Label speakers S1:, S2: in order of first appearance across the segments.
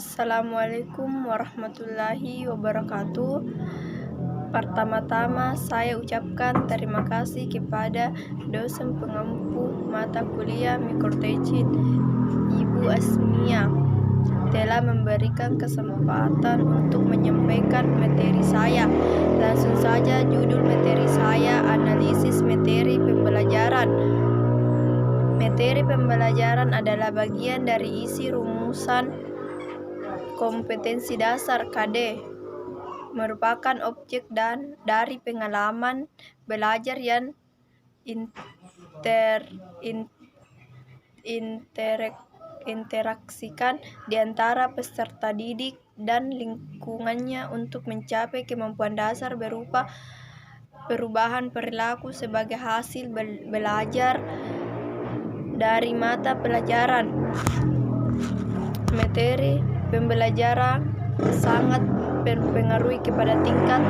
S1: Assalamualaikum warahmatullahi wabarakatuh. Pertama-tama saya ucapkan terima kasih kepada dosen pengampu mata kuliah mikroteknik Ibu Asmia telah memberikan kesempatan untuk menyampaikan materi saya. Langsung saja, judul materi saya analisis materi pembelajaran. Materi pembelajaran adalah bagian dari isi rumusan kompetensi dasar KD, merupakan objek dari pengalaman belajar yang interaksikan di antara peserta didik dan lingkungannya untuk mencapai kemampuan dasar berupa perubahan perilaku sebagai hasil belajar dari mata pelajaran. Materi pembelajaran sangat berpengaruh kepada tingkat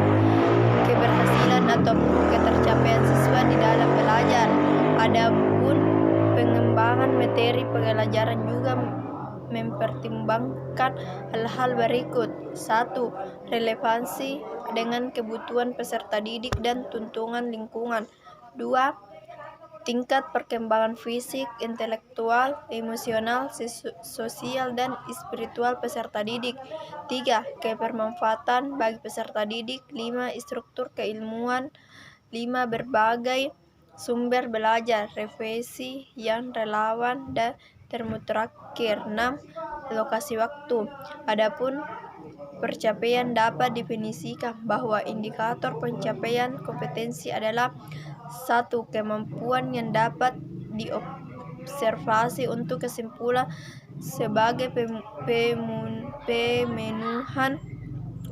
S1: keberhasilan atau ketercapaian siswa di dalam belajar. Adapun pengembangan materi pembelajaran juga mempertimbangkan hal-hal berikut. 1. Relevansi dengan kebutuhan peserta didik dan tuntutan lingkungan. 2. Tingkat perkembangan fisik, intelektual, emosional, sosial, dan spiritual peserta didik. 3. Kebermanfaatan bagi peserta didik. 5. Struktur keilmuan. 5. Berbagai sumber belajar, revisi yang relevan dan termuterakhir. 6. Lokasi waktu. Adapun pencapaian dapat definisikan bahwa indikator pencapaian kompetensi adalah 1. Kemampuan yang dapat diobservasi untuk kesimpulan sebagai pemenuhan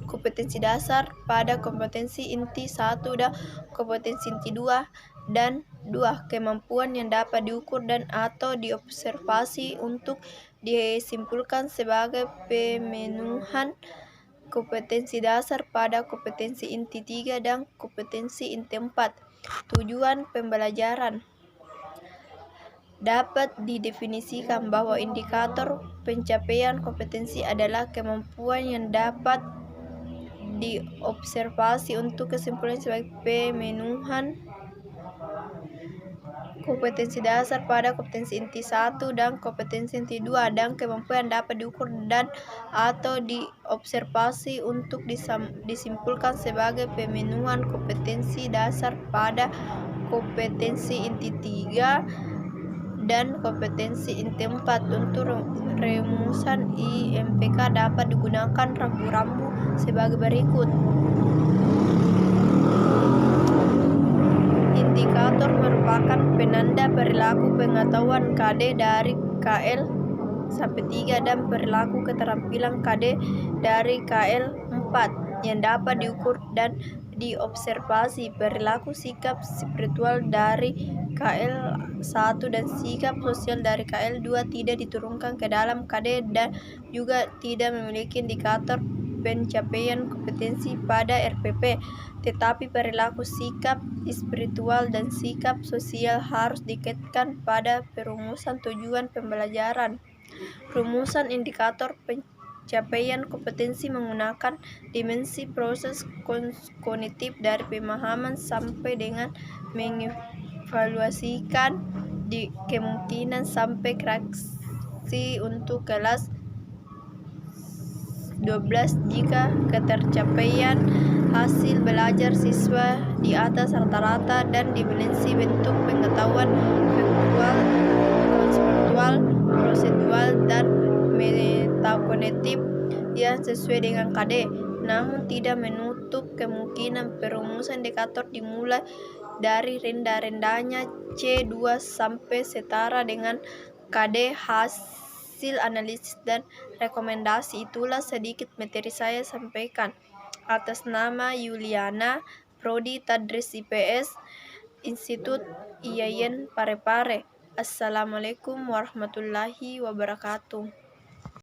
S1: kompetensi dasar pada kompetensi inti 1 dan kompetensi inti 2, dan 2. Kemampuan yang dapat diukur dan atau diobservasi untuk disimpulkan sebagai pemenuhan kompetensi dasar pada kompetensi inti 3 dan kompetensi inti 4. Tujuan pembelajaran dapat didefinisikan bahwa indikator pencapaian kompetensi adalah kemampuan yang dapat diobservasi untuk kesimpulan sebagai pemenuhan kompetensi dasar pada kompetensi inti 1 dan kompetensi inti 2, dan kemampuan dapat diukur dan atau diobservasi untuk disimpulkan sebagai pemenuhan kompetensi dasar pada kompetensi inti 3 dan kompetensi inti 4. Untuk rumusan IMPK dapat digunakan rambu-rambu sebagai berikut. Indikator merupakan penanda perilaku pengetahuan KD dari KL sampai 3 dan perilaku keterampilan KD dari KL 4 yang dapat diukur dan diobservasi. Perilaku sikap spiritual dari KL 1 dan sikap sosial dari KL 2 tidak diturunkan ke dalam KD dan juga tidak memiliki indikator pencapaian kompetensi pada RPP, tetapi perilaku sikap spiritual dan sikap sosial harus dikaitkan pada perumusan tujuan pembelajaran. Rumusan indikator pencapaian kompetensi menggunakan dimensi proses kognitif dari pemahaman sampai dengan mengevaluasikan di kemungkinan sampai reaksi untuk kelas 12 jika ketercapaian hasil belajar siswa di atas rata-rata dan dimensi bentuk pengetahuan faktual, konseptual, prosedural, dan metakognitif yang sesuai dengan KD, namun tidak menutup kemungkinan perumusan indikator dimulai dari rendah-rendahnya C2 sampai setara dengan KD. Hasil analisis dan rekomendasi itulah sedikit materi saya sampaikan. Atas nama Yuliana, Prodi Tadris IPS, Institut IAIN Parepare. Assalamualaikum warahmatullahi wabarakatuh.